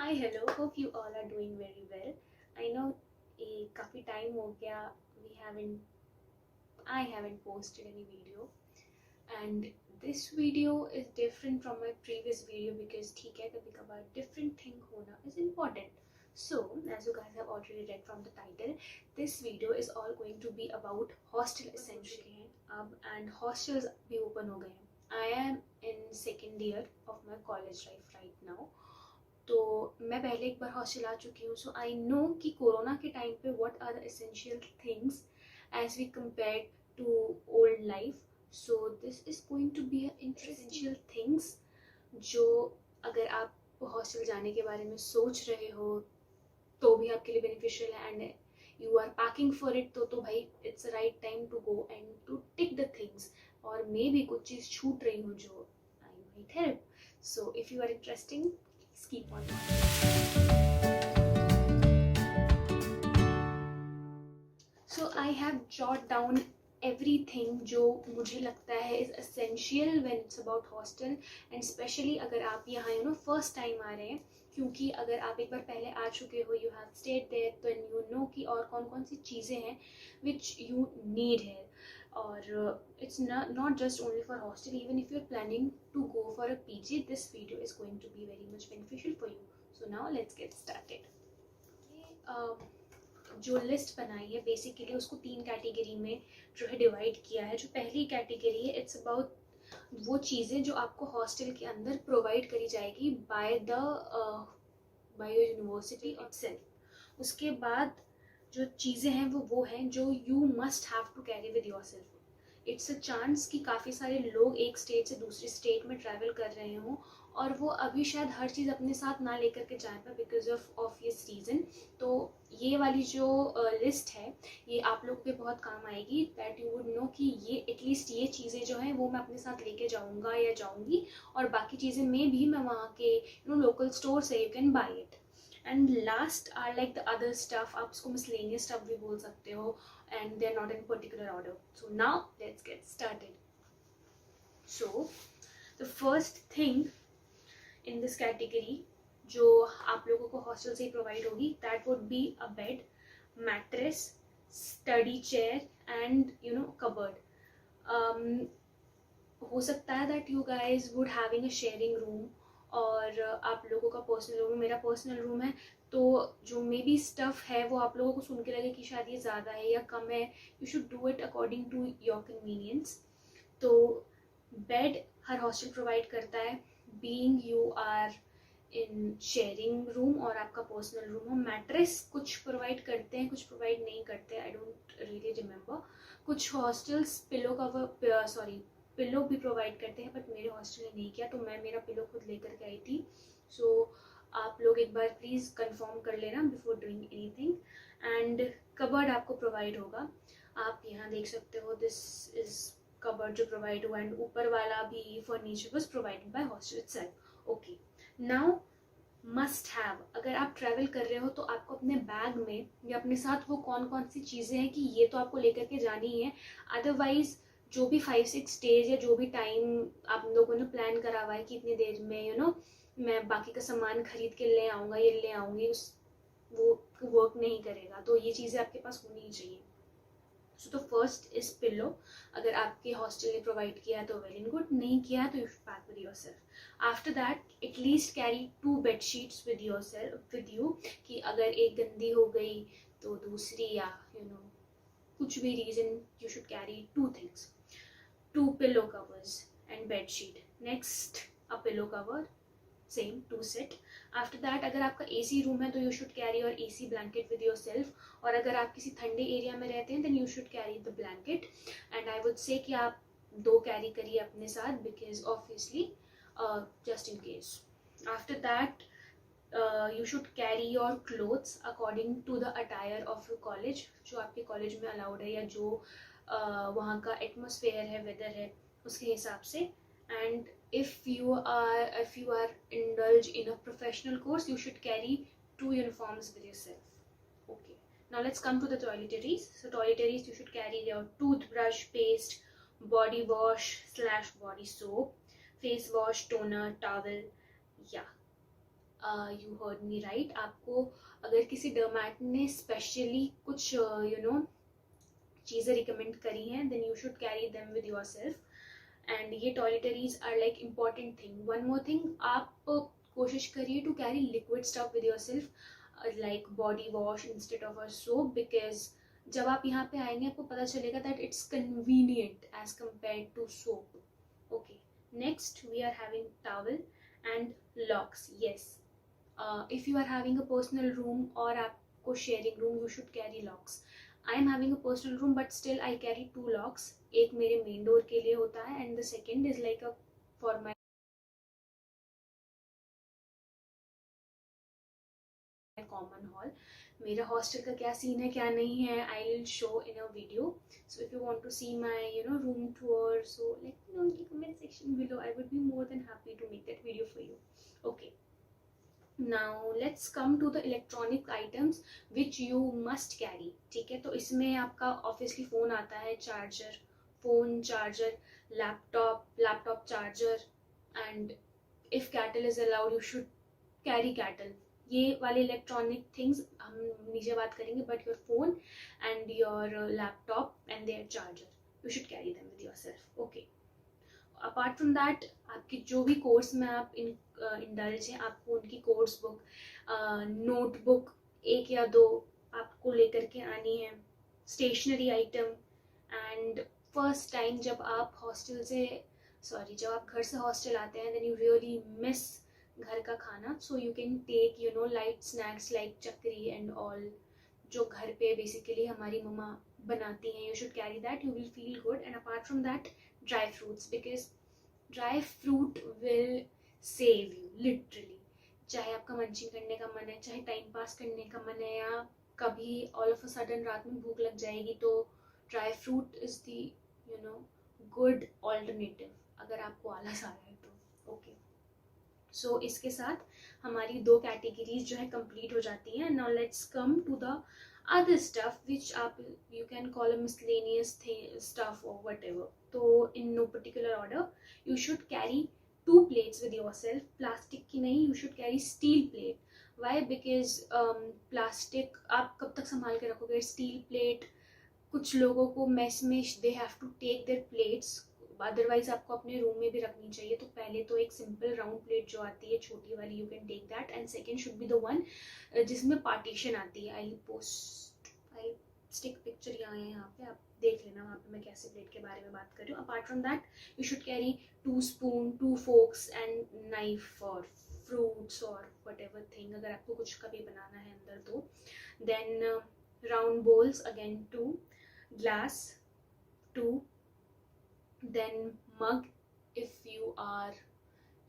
Hi, hello. Hope you all are doing very well. I know काफी time हो गया. We haven't I haven't posted any video, and this video is different from my previous video because ठीक है कभी कभार different thing होना is important. So as you guys have already read from the title, this video is all going to be about hostel essentials अब and hostels भी open हो गए हैं. I am in second year of my college life right now. तो मैं पहले एक बार hostel आ चुकी हूँ. सो आई नो कि कोरोना के टाइम पे what are the essential things as we compare to old life. So this is going to be essential things जो अगर आप हॉस्टल जाने के बारे में सोच रहे हो तो भी आपके लिए बेनिफिशियल है, and you are packing for it तो भाई it's right time to go and to tick the things. और मे भी कुछ चीज़ छूट रही हूँ जो I might help. So if you are interesting, keep on watching. So I have jot down everything जो मुझे लगता है is essential when it's about hostel, and especially अगर आप यहाँ first time आ रहे हैं, क्योंकि अगर आप एक बार पहले आ चुके हो, you have stayed there, then you know कि और कौन कौन सी चीज़ें हैं which you need है. और it's not just only for hostel. Even if you're planning to go for a PG, this video is going to be very much beneficial for you. So now let's get started. जो list बनाई है basically उसको 3 category में जो है divide किया है. जो पहली कैटेगरी है इट्स अबाउट वो चीज़ें जो आपको हॉस्टल के अंदर प्रोवाइड करी जाएगी बाय योर यूनिवर्सिटी इटसेल्फ. उसके बाद जो चीज़ें हैं वो हैं जो you must have to carry with your self. It's a chance कि काफ़ी सारे लोग एक स्टेट से दूसरी स्टेट में ट्रैवल कर रहे हों और वो अभी शायद हर चीज़ अपने साथ ना लेकर के जाए पाए बिकॉज ऑफ ऑब्वियस रीज़न. तो ये वाली जो लिस्ट है ये आप लोग पे बहुत काम आएगी, दैट यू वुड नो कि ये एटलीस्ट ये चीज़ें जो हैं वो मैं अपने साथ लेके जाऊँगा या जाऊँगी, और बाकी चीज़ें में भी मैं वहाँ के लोकल स्टोर से you can buy it. And last are like the other stuff, आप उसको मिसलेनियस स्टफ भी बोल सकते हो, and they're not in particular order. So now let's get started. So the first thing in this category जो आप लोगों को हॉस्टल से ही प्रोवाइड होगी, that would be a bed, mattress, study chair and cupboard. हो सकता है that you guys would having a sharing room और आप लोगों का पर्सनल रूम, मेरा पर्सनल रूम है, तो जो मे बी स्टफ़ है वो आप लोगों को सुन के लगे कि शायद ये ज़्यादा है या कम है. You should do it according to your convenience. तो बेड हर हॉस्टल प्रोवाइड करता है, being you are in sharing room और आपका पर्सनल रूम हो. मैट्रेस कुछ प्रोवाइड करते हैं, कुछ प्रोवाइड नहीं करते, आई डोंट रियली रिमेंबर. कुछ हॉस्टल्स पिलो भी प्रोवाइड करते हैं, बट मेरे हॉस्टल ने नहीं किया, तो मैं मेरा पिलो खुद लेकर के आई थी. सो आप लोग एक बार प्लीज़ कंफर्म कर लेना before doing anything. And cupboard आपको प्रोवाइड होगा, आप यहाँ देख सकते हो, दिस इज कबर्ड जो प्रोवाइड हुआ, एंड ऊपर वाला भी furniture was provided by hostel itself. Okay, now must have, अगर आप ट्रैवल कर रहे हो तो आपको अपने बैग में या अपने साथ वो कौन कौन सी चीज़ें हैं कि ये तो आपको लेकर के जानी ही है. अदरवाइज जो भी 5-6 डेज या जो भी टाइम आप लोगों ने प्लान करा हुआ है कि इतनी देर में मैं बाकी का सामान खरीद के ले आऊँगा, ये ले आऊँगी, वो वर्क नहीं करेगा. तो ये चीज़ें आपके पास होनी ही चाहिए. So the first is pillow. अगर आपके हॉस्टल ने प्रोवाइड किया है तो वेल एंड गुड, नहीं किया है तो you should pack with your self. After that at least carry 2 bedsheets with your self with you, कि अगर एक गंदी हो गई तो दूसरी, या कुछ भी reason, you should carry 2 things. 2 pillow covers and bed sheet. Next a pillow cover, same 2 set. After that अगर आपका AC रूम है तो you should carry your AC blanket with yourself, और अगर आप किसी ठंडे एरिया में रहते हैं then you should carry the blanket. And I would say कि आप 2 कैरी करिए अपने साथ because obviously just in case. After that you should carry your clothes according to the attire of your college, जो आपके कॉलेज में allowed है या जो वहाँ का एटमोसफेयर है, वेदर है, उसके हिसाब से. And if you are indulge in a professional course you should carry 2 uniforms with yourself. Okay, now let's come to the toiletries. So toiletries you should carry your toothbrush, paste, body wash / body soap, face wash, toner, towel. Yeah you heard me right. आपको अगर किसी डर्मैट ने specially कुछ चीज़ें recommend करी हैं, then you should carry them with your self. And ये toiletries are like important thing. One more thing, आप कोशिश करिए to carry liquid stuff with your self, like body wash instead of a soap, because जब आप यहाँ पे आएंगे आपको पता चलेगा that it's convenient as compare to soap. Okay, next we are having towel and locks. Yes, if you are having a personal room or आपको sharing room, you should carry locks. I am having a personal room but still I carry 2 locks. एक मेरे main door के लिए होता है and the second is like a for my common hall. मेरा hostel का क्या scene है क्या नहीं है, I will show in a video. So if you want to see my room tour, so let me know in the comment section below. I would be more than happy to make that video for you. Okay. Now let's come to the electronic items which you must carry. ठीक है, तो इसमें आपका obviously phone आता है, charger, phone charger, laptop charger, and if kettle is allowed you should carry kettle. ये वाले electronic things हम नीचे बात करेंगे, but your phone and your laptop and their charger you should carry them with yourself. Okay, apart from that आपकी जो भी course में आप इंडल्ज हैं, आपको उनकी कोर्स बुक, नोटबुक 1 या 2 आपको लेकर के आनी है, stationery item. And first time जब आप जब आप घर से हॉस्टल आते हैं, देन यू रियली मिस घर का खाना. So you can take light snacks like चकरी एंड ऑल, जो घर पे बेसिकली हमारी मम्मा बनाती हैं. You should carry that, you will feel good. And apart from that dry fruits, because dry fruit will save you literally. चाहे आपका मंचिंग करने का मन है, चाहे टाइम पास करने का मन है, या कभी ऑल ऑफ अ सडन रात में भूख लग जाएगी, तो dry fruit is the good alternative अगर आपको आलस आ रहा है तो. ओके, सो इसके साथ हमारी 2 कैटेगरीज जो है कंप्लीट हो जाती हैं. Now let's come to the other stuff which you can call a miscellaneous stuff or whatever. So in no particular order, you should carry 2 plates with yourself. Plastic की नहीं, you should carry steel plate. Why? Because plastic आप कब तक संभाल के रखोगे? Steel plate कुछ लोगों को mess में they have to take their plates, otherwise आपको अपने रूम में भी रखनी चाहिए. तो पहले तो एक सिंपल राउंड प्लेट जो आती है छोटी वाली, you can take that. And second should be the one जिसमें पार्टीशन आती है. आई स्टिक पिक्चर यहाँ पे आप देख लेना, वहाँ पे मैं कैसे प्लेट के बारे में बात कर रही हूँ. Apart from that you should carry 2 spoon, 2 forks and knife for fruits और वट एवर थिंग, अगर आपको कुछ कभी बनाना है अंदर तो. Then round bowls again 2, glass 2, then mug. If you are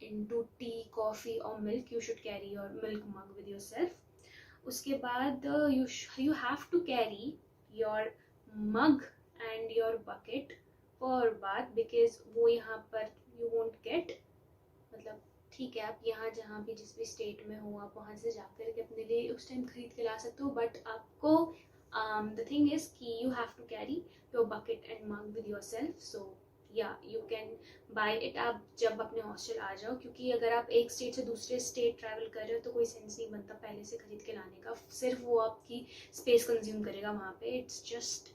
into tea, coffee or milk, you should carry your milk mug with yourself. उसके बाद you have to carry your mug and your bucket for bath, because वो यहाँ पर you won't get, मतलब ठीक है आप यहाँ जहाँ भी जिस भी स्टेट में हो आप वहाँ से जाकर के अपने लिए उस टाइम खरीद के ला सकते हो, बट आपको the thing is कि you have to carry your bucket and mug with yourself. So you can buy it आप जब अपने हॉस्टल आ जाओ, क्योंकि अगर आप एक स्टेट से दूसरे स्टेट ट्रैवल कर रहे हो तो कोई सेंस नहीं बनता पहले से खरीद के लाने का, सिर्फ वो आपकी स्पेस कंज्यूम करेगा वहाँ पे. It's just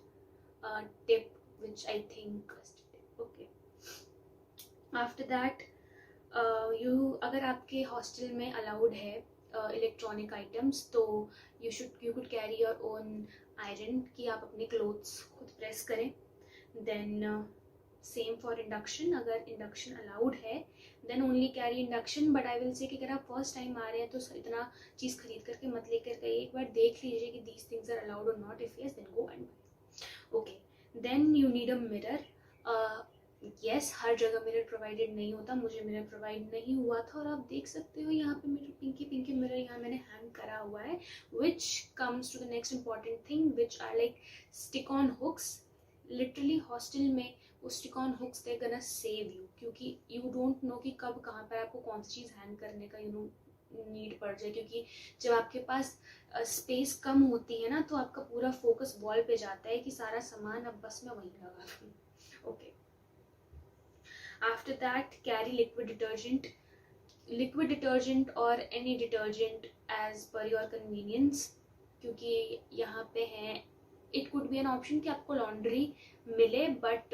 tip which I think. Okay, after that अगर आपके हॉस्टल में अलाउड है इलेक्ट्रॉनिक आइटम्स, तो you could carry your own iron, कि आप अपने क्लोथ्स खुद प्रेस करें. देन सेम फॉर इंडक्शन, अगर इंडक्शन अलाउड है then only carry induction. But I will say कि अगर आप फर्स्ट टाइम आ रहे हैं तो इतना चीज़ खरीद करके मत लेकर गए, एक बार देख लीजिए कि दीज थिंग्स आर अलाउड और not. If yes then go and buy. Okay, then you need a mirror. Yes, हर जगह मिरर प्रोवाइडेड नहीं होता, मुझे मिरर प्रोवाइड नहीं हुआ था, और आप देख सकते हो यहाँ पे मेरे पिंकी मिरर यहाँ मैंने हैंग करा हुआ है. Which comes to the next important thing which are like stick on hooks. Literally hostel में वो stick on hooks they gonna save you, क्योंकि यू डोंट नो कि कब कहाँ पर आपको कौन सी चीज़ हैंग करने का नीड पड़ जाए. क्योंकि जब आपके पास स्पेस कम होती है ना, तो आपका पूरा फोकस वॉल पे जाता है कि सारा सामान अब बस मैं वहीं लगा दूँ. Okay, after that carry liquid detergent. Liquid detergent और एनी डिटर्जेंट एज पर योर कन्वीनियंस, क्योंकि यहाँ पे है it could be an option कि आपको लॉन्ड्री मिले, बट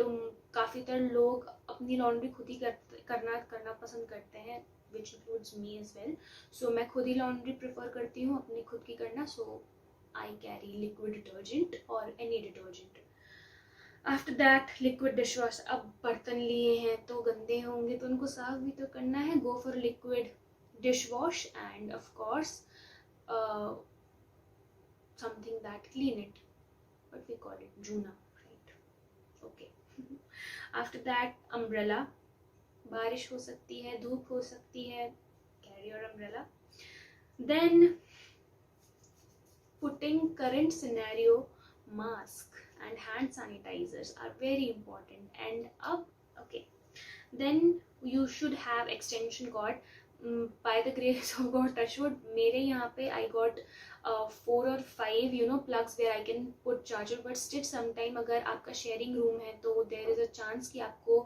काफ़ी तर लोग अपनी लॉन्ड्री खुद ही करना पसंद करते हैं, which includes me as well. So मैं खुद ही लॉन्ड्री प्रेफर करती हूँ अपनी खुद की करना. सो आई कैरी लिक्विड डिटर्जेंट और any detergent. After that liquid dish wash. अब बर्तन लिए हैं तो गंदे होंगे तो उनको साफ भी तो करना है. Go for liquid dish wash end of course something that clean it, but we call it juna, right? Okay. After that umbrella. बारिश हो सकती है, धूप हो सकती है, carry your umbrella. Then putting current scenario, mask and hand sanitizers are very important. And up, okay, then you should have extension cord. By the grace of God, touchwood, मेरे यहाँ पे I got 4 or 5 plugs where I can put charger. But still sometime अगर आपका sharing room है तो there is a chance कि आपको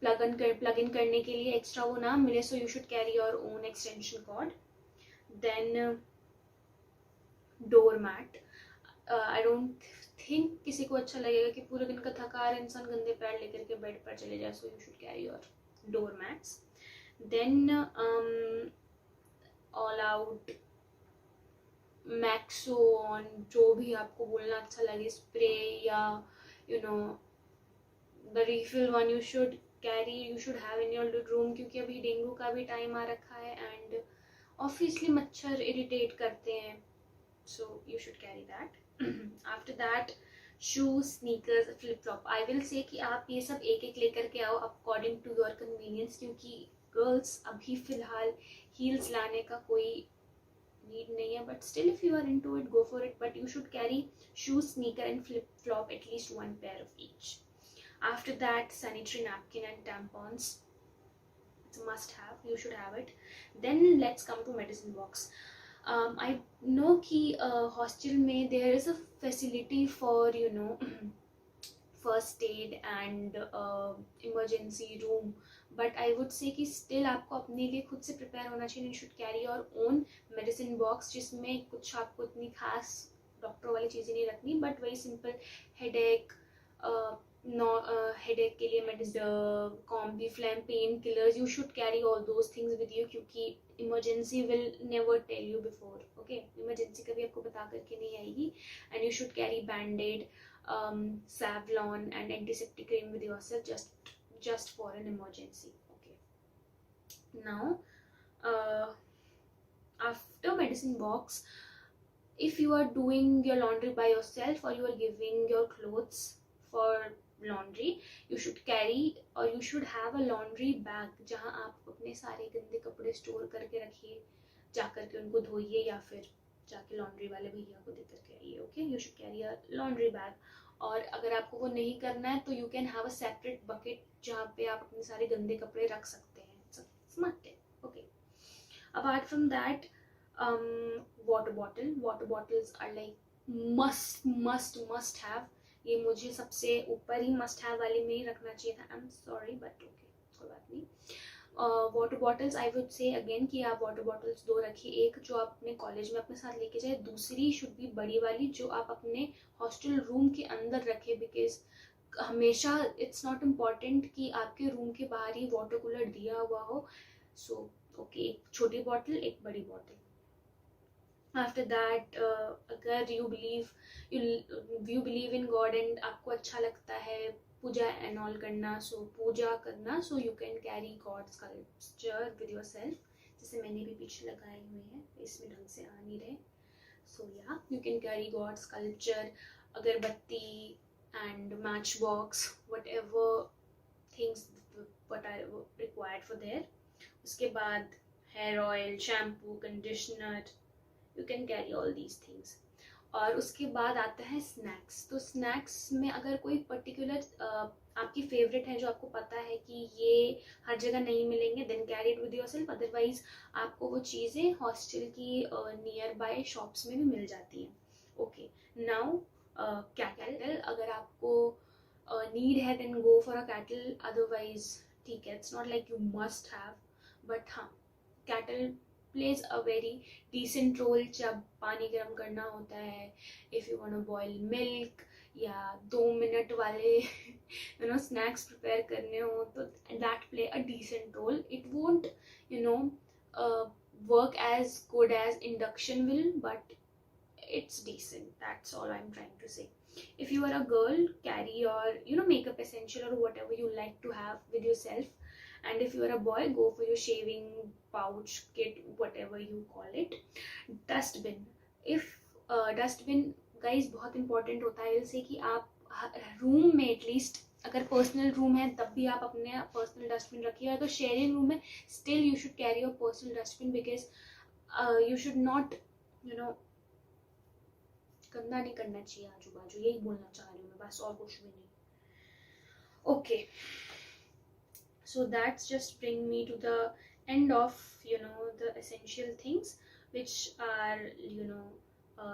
plug in करने के लिए extra वो ना मिले. So you should carry your own extension cord. Then doormat. I don't think किसी को अच्छा लगेगा कि पूरे दिन का थका रहा इंसान गंदे पैर लेकर के बेड पर चले जाए. So you should carry your doormats. Then all out मैक्सोन, जो भी आपको बोलना अच्छा लगे, स्प्रे या the refill one you should carry, you should have in your room, क्योंकि अभी डेंगू का भी टाइम आ रखा है एंड ऑब्वियसली मच्छर इरिटेट करते हैं. So you should carry that. After that shoes, sneakers, flip flop. I will say कि आप ये सब एक एक लेकर के आओ अकॉर्डिंग टू योर कन्वीनियंस, क्योंकि गर्ल्स अभी फिलहाल हील्स लाने का कोई need नहीं है, but still if you are into it, go for it. But you should carry shoes, sneaker and flip flop, at least 1 pair of each. After that, sanitary napkin and tampons, it's a must have, you should have it. Then let's come to medicine box. I know कि hostel में there is a facility for first aid and emergency room, but I would say कि still आपको अपने लिए खुद से prepare होना चाहिए. You should carry your own medicine box, जिसमें कुछ आपको इतनी खास डॉक्टर वाली चीज़ें नहीं रखनी, बट वही सिंपल हेडेक हेडेक के लिए medicine, Combiflam, pain killers, you should carry all those things with you, क्योंकि emergency will never tell you before. Okay, emergency कभी आपको बता करके नहीं आएगी. And you should carry bandaid, Savlon and antiseptic cream with yourself just for an emergency. Okay, now after medicine box, if you are doing your laundry by yourself or you are giving your clothes for laundry, you should carry or you should have a laundry bag जहाँ आप अपने सारे गंदे कपड़े store करके रखिए, जाकर के उनको धोइए या फिर जाके लॉन्ड्री वाले भैया को दे करके आइए. Okay, you should carry a laundry bag. और अगर आपको वो नहीं करना है तो you can have a separate bucket जहाँ पे आप अपने सारे गंदे कपड़े रख सकते हैं. स्मार्ट है. Okay, apart from that water bottles are like must have. ये मुझे सबसे ऊपर ही मस्ट हैव वाले में ही रखना चाहिए था. I am sorry but okay, कोई बात नहीं. Water bottles, I would say again कि आप वाटर बॉटल्स 2 रखिए. एक जो आप अपने कॉलेज में अपने साथ लेके जाए, दूसरी शुड बी बड़ी वाली जो आप अपने हॉस्टल रूम के अंदर रखें, बिकॉज हमेशा इट्स नॉट इम्पॉर्टेंट कि आपके रूम के बाहर ही वाटर कूलर दिया हुआ हो. सो ओके, एक छोटी बॉटल, एक बड़ी बॉटल. आफ्टर दैट अगर you believe in God and आपको अच्छा लगता है पूजा एंड ऑल करना, सो पूजा करना, सो you can carry god sculpture with your self, जैसे मैंने भी पीछे लगाए हुए हैं, इसमें ढंग से आ नहीं रहे. So yeah you can carry god sculpture, अगरबत्ती and match box, whatever things what are required for there. उसके बाद hair oil, shampoo, conditioner, you can carry all these things. और उसके बाद आता है स्नैक्स. तो स्नैक्स में अगर कोई पर्टिकुलर आपकी फेवरेट है जो आपको पता है कि ये हर जगह नहीं मिलेंगे, then carry it with yourself. Otherwise आपको वो चीज़ें हॉस्टल की नियर बाय शॉप्स में भी मिल जाती हैं. ओके, नाउ कैटल, अगर आपको नीड है then go for a kettle, otherwise ठीक है, it's not like you must have, but हाँ, kettle plays a very decent role जब पानी गर्म करना होता है, if you want to boil milk, या 2 मिनट वाले स्नैक्स प्रिपेयर करने हो, तो that play a decent role. It won't work as good as induction will, but it's decent. That's all I'm trying to say. If you are a girl, carry your makeup essential or whatever you like to have with yourself. And if you are a boy, go for your shaving pouch kit, whatever you call it. Dustbin. If dustbin, guys, बहुत important होता है जैसे कि आप room में at least, अगर personal room है तब भी आप अपने पर्सनल डस्टबिन रखिए. अगर शेयरिंग रूम है, still you should carry your personal dustbin, because you should not गंदा नहीं करना चाहिए आजू बाजू. यही बोलना चाह रही हूँ मैं, बस और कुछ भी नहीं. Okay, so that's just bring me to the end of the essential things which are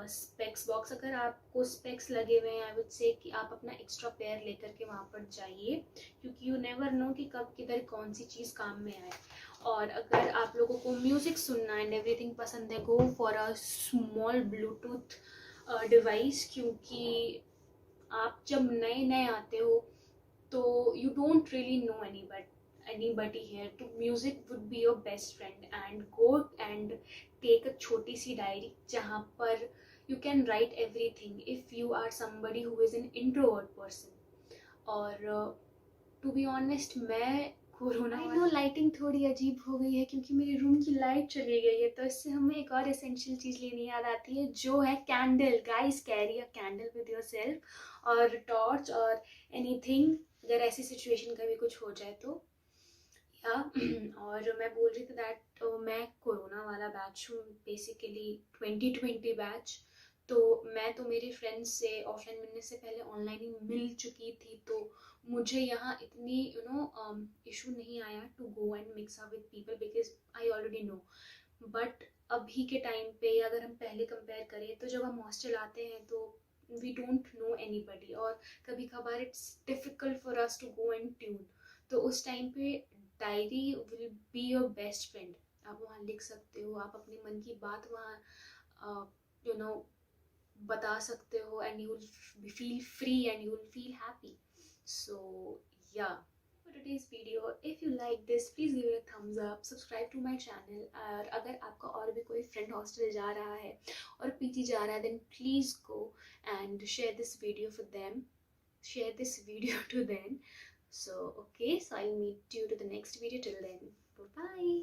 specs box. अगर आपको specs लगे हुए हैं, I would say कि आप अपना extra pair लेकर के वहाँ पर जाइए, क्योंकि you never know कि कब किधर कौन सी चीज़ काम में आए. और अगर आप लोगों को म्यूज़िक सुनना एंड एवरीथिंग पसंद है, go for a small Bluetooth device, क्योंकि आप जब नए नए आते हो तो you don't really know anybody here, तो music would be your best friend. And go and take a छोटी सी डायरी जहाँ पर you can write everything if you are somebody who is an introvert person. और to be honest, मैं corona, I know lighting थोड़ी अजीब हो गई है क्योंकि मेरे रूम की लाइट चली गई है, तो इससे हमें एक और एसेंशियल चीज़ लेनी याद आती है, जो है candle. Guys, carry a candle with yourself, और टॉर्च और एनीथिंग, अगर ऐसी सिचुएशन कभी कुछ हो जाए तो. या और मैं बोल रही थी दैट मैं कोरोना वाला बैच हूँ, बेसिकली 2020 बैच. तो मैं तो मेरे फ्रेंड्स से ऑफलाइन मिलने से पहले ऑनलाइन ही मिल चुकी थी, तो मुझे यहाँ इतनी इशू नहीं आया to go and mix up with people, because I already know. But अभी के टाइम पे अगर हम पहले कंपेयर करें, तो जब हम हॉस्टल आते हैं तो वी डोंट नो एनीबडी, और कभी कभार it's difficult for us to go and tune. तो उस टाइम पे diary will be your best friend. आप वहाँ लिख सकते हो, आप अपने मन की बात वहाँ बता सकते हो, and you will feel free and you will feel happy. So yeah, for today's video, if you like this, please give it a thumbs up, subscribe to my channel. और अगर आपका और भी कोई फ्रेंड हॉस्टल जा रहा है और पीजी जा रहा है, then please go and share this video for them, share this video to them. So okay, so I'll meet you to the next video. Till then, bye bye.